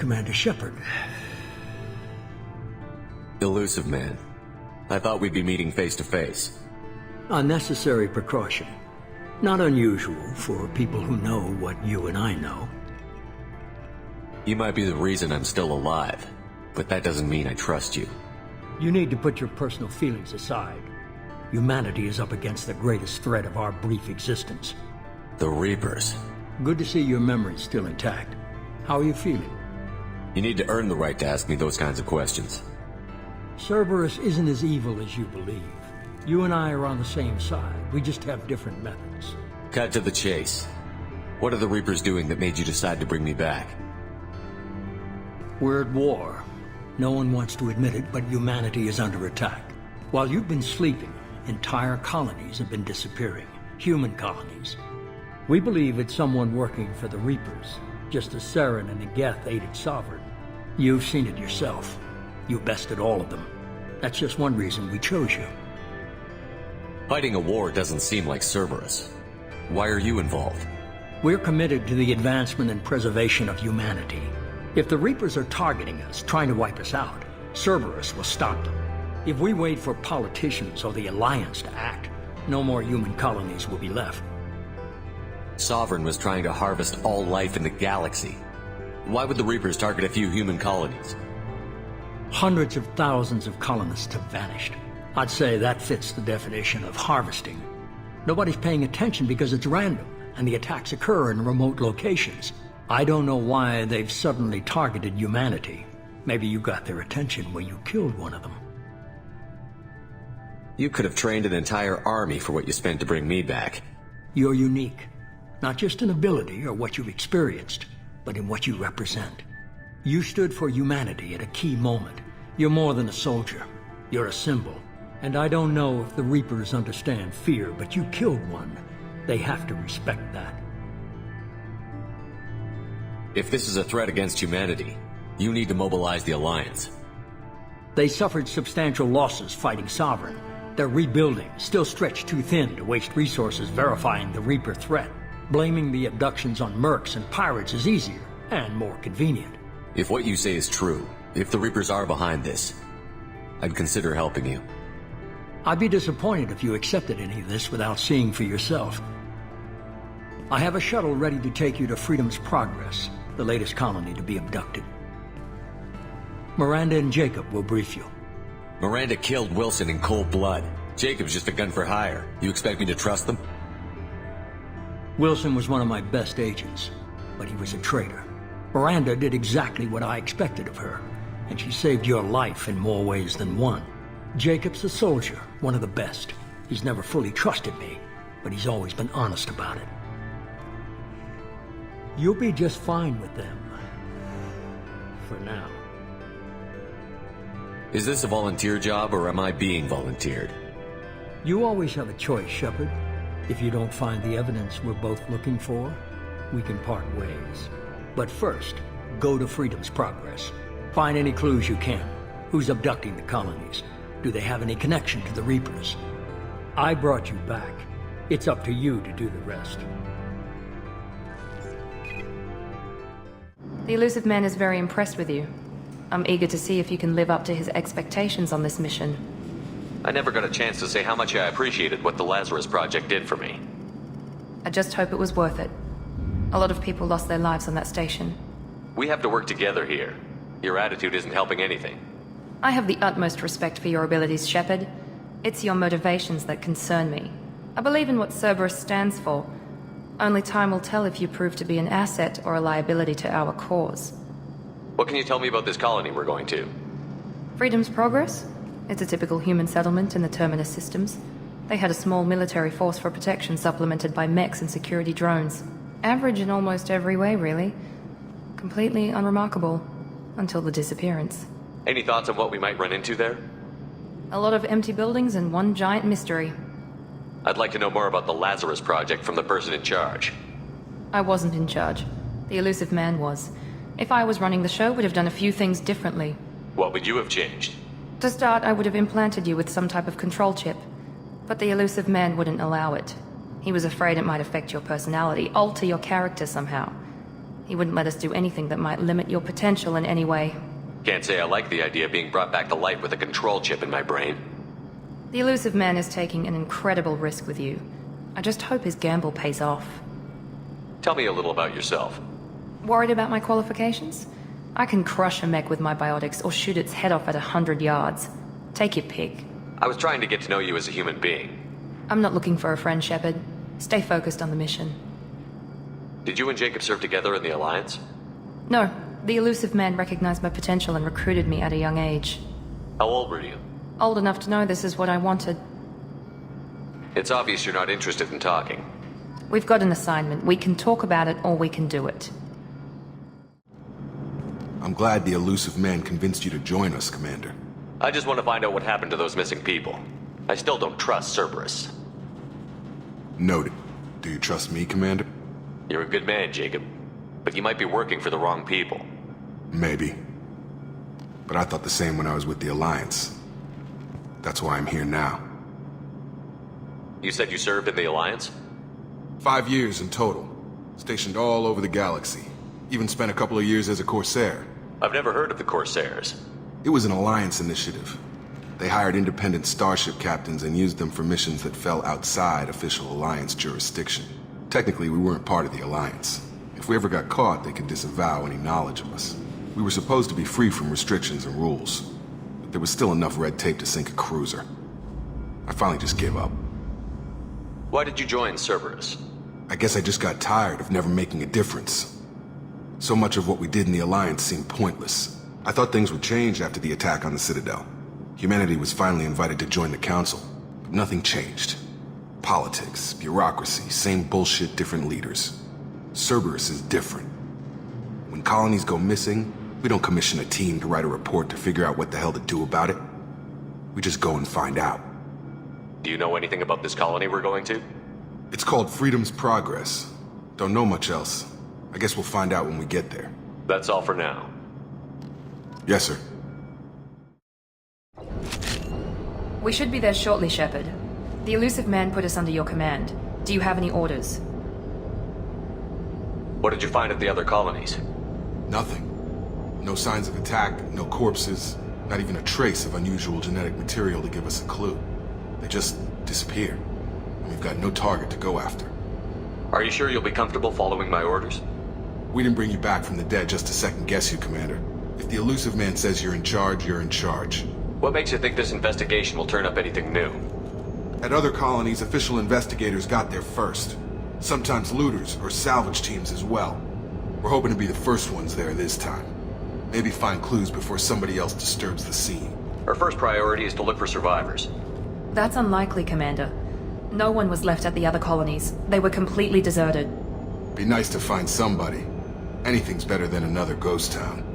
Commander Shepard. Elusive man. I thought we'd be meeting face to face. A necessary precaution. Not unusual for people who know what you and I know. You might be the reason I'm still alive, but that doesn't mean I trust you. You need to put your personal feelings aside. Humanity is up against the greatest threat of our brief existence. The Reapers. Good to see your memory's still intact. How are you feeling? You need to earn the right to ask me those kinds of questions. Cerberus isn't as evil as you believe. You and I are on the same side. We just have different methods. Cut to the chase. What are the Reapers doing that made you decide to bring me back? We're at war. No one wants to admit it, but humanity is under attack. While you've been sleeping, entire colonies have been disappearing. Human colonies. We believe it's someone working for the Reapers, just as Saren and Negeth aided Sovereign. You've seen it yourself. You bested all of them. That's just one reason we chose you. Fighting a war doesn't seem like Cerberus. Why are you involved? We're committed to the advancement and preservation of humanity. If the Reapers are targeting us, trying to wipe us out, Cerberus will stop them. If we wait for politicians or the Alliance to act, no more human colonies will be left. Sovereign was trying to harvest all life in the galaxy. Why would the Reapers target a few human colonies? Hundreds of thousands of colonists have vanished. I'd say that fits the definition of harvesting. Nobody's paying attention because it's random, and the attacks occur in remote locations. I don't know why they've suddenly targeted humanity. Maybe you got their attention when you killed one of them. You could have trained an entire army for what you spent to bring me back. You're unique. Not just in ability or what you've experienced, but in what you represent. You stood for humanity at a key moment. You're more than a soldier. You're a symbol. And I don't know if the Reapers understand fear, but you killed one. They have to respect that. If this is a threat against humanity, you need to mobilize the Alliance. They suffered substantial losses fighting Sovereign. They're rebuilding, still stretched too thin to waste resources verifying the Reaper threat. Blaming the abductions on mercs and pirates is easier and more convenient. If what you say is true, if the Reapers are behind this, I'd consider helping you. I'd be disappointed if you accepted any of this without seeing for yourself. I have a shuttle ready to take you to Freedom's Progress, the latest colony to be abducted. Miranda and Jacob will brief you. Miranda killed Wilson in cold blood. Jacob's just a gun for hire. You expect me to trust them? Wilson was one of my best agents, but he was a traitor. Miranda did exactly what I expected of her, and she saved your life in more ways than one. Jacob's a soldier, one of the best. He's never fully trusted me, but he's always been honest about it. You'll be just fine with them. For now. Is this a volunteer job, or am I being volunteered? You always have a choice, Shepard. If you don't find the evidence we're both looking for, we can part ways. But first, go to Freedom's Progress. Find any clues you can. Who's abducting the colonies? Do they have any connection to the Reapers? I brought you back. It's up to you to do the rest. The Elusive Man is very impressed with you. I'm eager to see if you can live up to his expectations on this mission. I never got a chance to say how much I appreciated what the Lazarus Project did for me. I just hope it was worth it. A lot of people lost their lives on that station. We have to work together here. Your attitude isn't helping anything. I have the utmost respect for your abilities, Shepard. It's your motivations that concern me. I believe in what Cerberus stands for. Only time will tell if you prove to be an asset or a liability to our cause. What can you tell me about this colony we're going to? Freedom's Progress? It's a typical human settlement in the Terminus systems. They had a small military force for protection supplemented by mechs and security drones. Average in almost every way, really. Completely unremarkable. Until the disappearance. Any thoughts on what we might run into there? A lot of empty buildings and one giant mystery. I'd like to know more about the Lazarus Project from the person in charge. I wasn't in charge. The Elusive Man was. If I was running the show, would have done a few things differently. What would you have changed? To start, I would have implanted you with some type of control chip. But the Elusive Man wouldn't allow it. He was afraid it might affect your personality, alter your character somehow. He wouldn't let us do anything that might limit your potential in any way. Can't say I like the idea of being brought back to life with a control chip in my brain. The elusive man is taking an incredible risk with you. I just hope his gamble pays off. Tell me a little about yourself. Worried about my qualifications? I can crush a mech with my biotics or shoot its head off at 100 yards. Take your pick. I was trying to get to know you as a human being. I'm not looking for a friend, Shepard. Stay focused on the mission. Did you and Jacob serve together in the Alliance? No, the elusive man recognized my potential and recruited me at a young age. How old were you? Old enough to know this is what I wanted. It's obvious you're not interested in talking. We've got an assignment. We can talk about it or we can do it. I'm glad the elusive man convinced you to join us, Commander. I just want to find out what happened to those missing people. I still don't trust Cerberus. Noted. Do you trust me, Commander? You're a good man, Jacob. But you might be working for the wrong people. Maybe. But I thought the same when I was with the Alliance. That's why I'm here now. You said you served in the Alliance? 5 years in total. Stationed all over the galaxy. Even spent a couple of years as a Corsair. I've never heard of the Corsairs. It was an Alliance initiative. They hired independent starship captains and used them for missions that fell outside official Alliance jurisdiction. Technically, we weren't part of the Alliance. If we ever got caught, they could disavow any knowledge of us. We were supposed to be free from restrictions and rules. But there was still enough red tape to sink a cruiser. I finally just gave up. Why did you join Cerberus? I guess I just got tired of never making a difference. So much of what we did in the Alliance seemed pointless. I thought things would change after the attack on the Citadel. Humanity was finally invited to join the Council, but nothing changed. Politics, bureaucracy, same bullshit, different leaders. Cerberus is different. When colonies go missing, we don't commission a team to write a report to figure out what the hell to do about it. We just go and find out. Do you know anything about this colony we're going to? It's called Freedom's Progress. Don't know much else. I guess we'll find out when we get there. That's all for now. Yes, sir. We should be there shortly, Shepard. The elusive man put us under your command. Do you have any orders? What did you find at the other colonies? Nothing. No signs of attack, no corpses, not even a trace of unusual genetic material to give us a clue. They just disappeared. And we've got no target to go after. Are you sure you'll be comfortable following my orders? We didn't bring you back from the dead just to second guess you, Commander. If the elusive man says you're in charge, you're in charge. What makes you think this investigation will turn up anything new? At other colonies, official investigators got there first. Sometimes looters or salvage teams as well. We're hoping to be the first ones there this time. Maybe find clues before somebody else disturbs the scene. Our first priority is to look for survivors. That's unlikely, Commander. No one was left at the other colonies. They were completely deserted. Be nice to find somebody. Anything's better than another ghost town.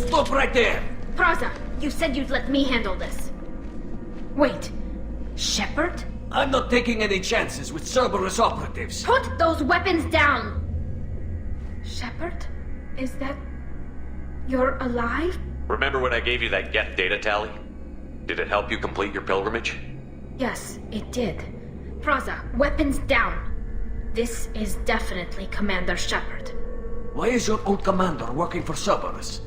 Stop right there! Praza, you said you'd let me handle this. Wait, Shepard? I'm not taking any chances with Cerberus operatives. Put those weapons down! Shepard? Is that... You're alive? Remember when I gave you that get data tally? Did it help you complete your pilgrimage? Yes, it did. Praza, weapons down. This is definitely Commander Shepard. Why is your old commander working for Cerberus?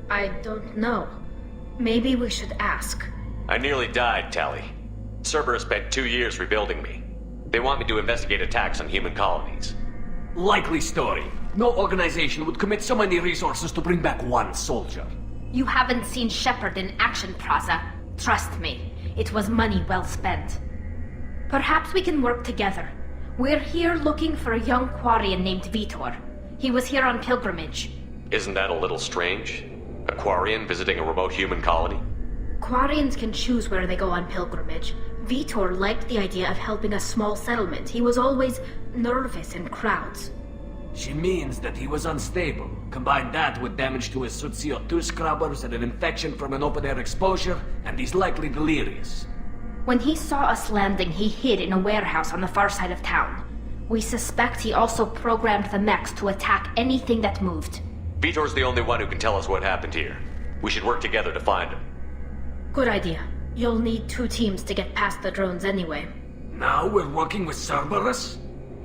I don't know. Maybe we should ask. I nearly died, Tally. Cerberus spent 2 years rebuilding me. They want me to investigate attacks on human colonies. Likely story. No organization would commit so many resources to bring back one soldier. You haven't seen Shepard in action, Praza. Trust me, it was money well spent. Perhaps we can work together. We're here looking for a young Quarian named Vitor. He was here on pilgrimage. Isn't that a little strange? A Quarian visiting a remote human colony? Quarians can choose where they go on pilgrimage. Vitor liked the idea of helping a small settlement. He was always nervous in crowds. She means that he was unstable. Combine that with damage to his suit CO2 scrubbers and an infection from an open-air exposure, and he's likely delirious. When he saw us landing, he hid in a warehouse on the far side of town. We suspect he also programmed the mechs to attack anything that moved. Vitor's the only one who can tell us what happened here. We should work together to find him. Good idea. You'll need 2 teams to get past the drones anyway. Now we're working with Cerberus?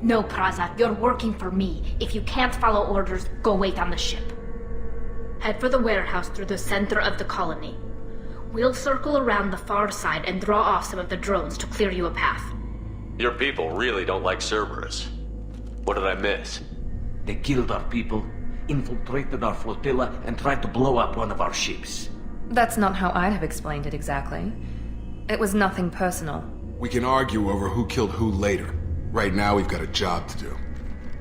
No, Praza, you're working for me. If you can't follow orders, go wait on the ship. Head for the warehouse through the center of the colony. We'll circle around the far side and draw off some of the drones to clear you a path. Your people really don't like Cerberus. What did I miss? They killed our people, infiltrated our flotilla, and tried to blow up one of our ships. That's not how I'd have explained it exactly. It was nothing personal. We can argue over who killed who later. Right now, we've got a job to do.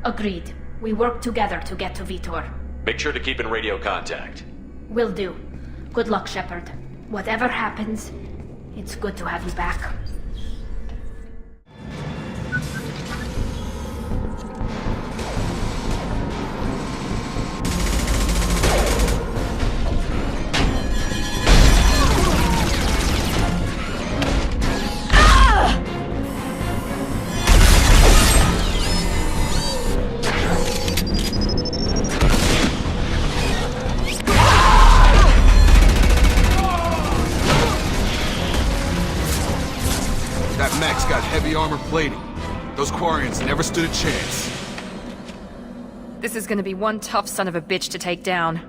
Agreed. We work together to get to Vitor. Make sure to keep in radio contact. Will do. Good luck, Shepard. Whatever happens, it's good to have you back. That mech's got heavy armor plating. Those Quarians never stood a chance. This is gonna be one tough son of a bitch to take down.